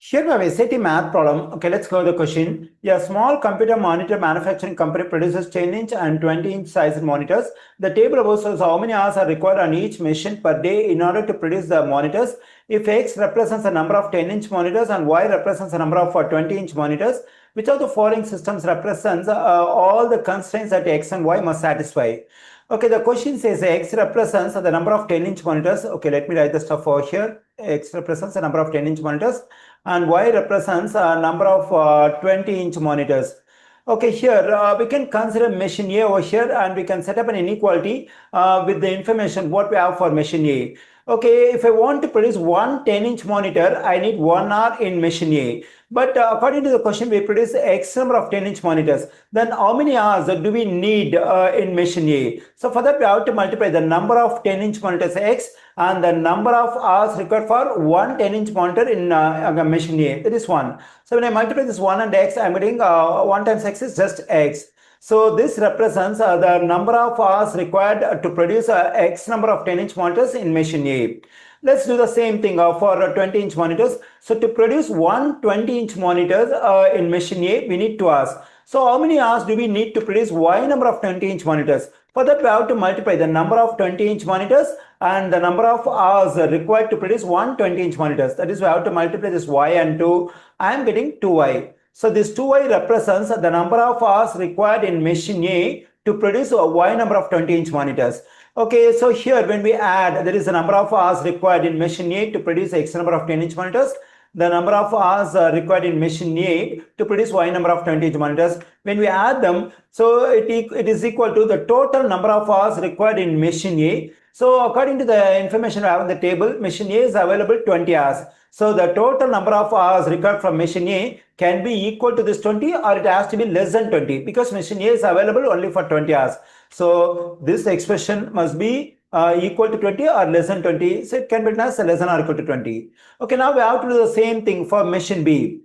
Here we have a SAT math problem. Okay, let's go to the question. A small computer monitor manufacturing company produces 10-inch and 20-inch size monitors. The table above shows how many hours are required on each machine per day in order to produce the monitors. If X represents the number of 10-inch monitors and Y represents the number of 20-inch monitors, which of the following systems represents all the constraints that X and Y must satisfy? Okay, the question says X represents the number of 10-inch monitors. Okay, let me write the stuff over here. X represents the number of 10-inch monitors and Y represents a number of 20-inch monitors. Okay, here we can consider machine A over here and we can set up an inequality with the information what we have for machine A. Okay, if I want to produce one 10-inch monitor, I need 1 hour in machine A. But according to the question, we produce X number of 10-inch monitors. Then how many hours do we need in machine A? So for that, we have to multiply the number of 10-inch monitors X and the number of hours required for one 10-inch monitor in machine A. That is 1. So when I multiply this 1 and X, I'm getting 1 times X is just X. So this represents the number of hours required to produce X number of 10-inch monitors in machine A. Let's do the same thing for 20-inch monitors. So to produce one 20-inch monitor in machine A, we need 2 hours. So how many hours do we need to produce Y number of 20-inch monitors? For that, we have to multiply the number of 20-inch monitors and the number of hours required to produce one 20-inch monitors. That is, we have to multiply this Y and 2. I am getting 2Y. So this 2Y represents the number of hours required in machine A to produce a Y number of 20-inch monitors. Okay, so here when we add, there is a number of hours required in machine A to produce X number of 10-inch monitors. The number of hours required in machine A to produce Y number of 20-inch monitors. When we add them, so it is equal to the total number of hours required in machine A. So according to the information we have in the table, machine A is available 20 hours. So the total number of hours required from machine A can be equal to this 20 or it has to be less than 20 because machine A is available only for 20 hours. So this expression must be equal to 20 or less than 20. So it can be written as less than or equal to 20. Okay, now we have to do the same thing for machine B.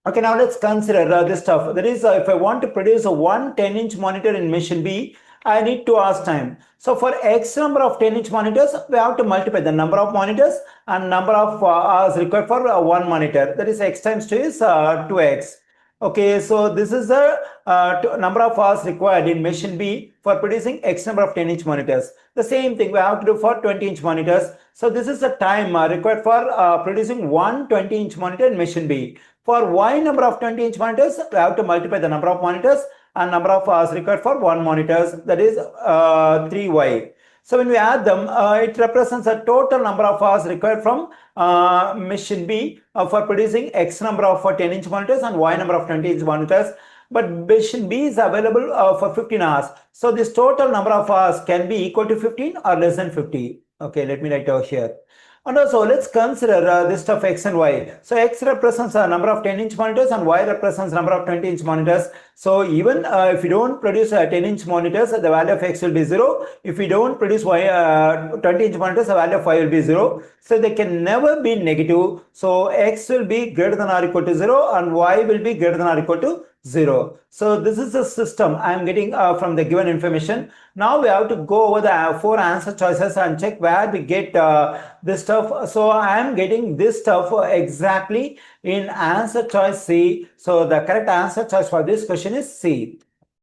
Okay, now let's consider this stuff. That is, if I want to produce a one 10-inch monitor in machine B, I need 2 hours time. So for X number of 10-inch monitors, we have to multiply the number of monitors and number of hours required for one monitor. That is X times 2 is 2X. Okay, so this is the number of hours required in machine B for producing X number of 10-inch monitors. The same thing we have to do for 20-inch monitors. So this is the time required for producing one 20-inch monitor in machine B. For Y number of 20-inch monitors, we have to multiply the number of monitors and number of hours required for one monitors, that is 3Y. So when we add them, it represents a total number of hours required from machine B for producing X number of 10-inch monitors and Y number of 20-inch monitors. But machine B is available for 15 hours. So this total number of hours can be equal to 15 or less than 50. Okay, let me write over here. And also, let's consider this stuff X and Y. So X represents a number of 10-inch monitors and Y represents number of 20-inch monitors. So even if you don't produce 10-inch monitors, the value of X will be 0. If you don't produce Y 20-inch monitors, the value of Y will be 0. So they can never be negative. So X will be greater than or equal to 0 and Y will be greater than or equal to 0. So this is the system I am getting from the given information. Now we have to go over the 4 answer choices and check where we get this stuff. So I am getting this stuff exactly in answer choice C. So the correct answer choice for this question is C.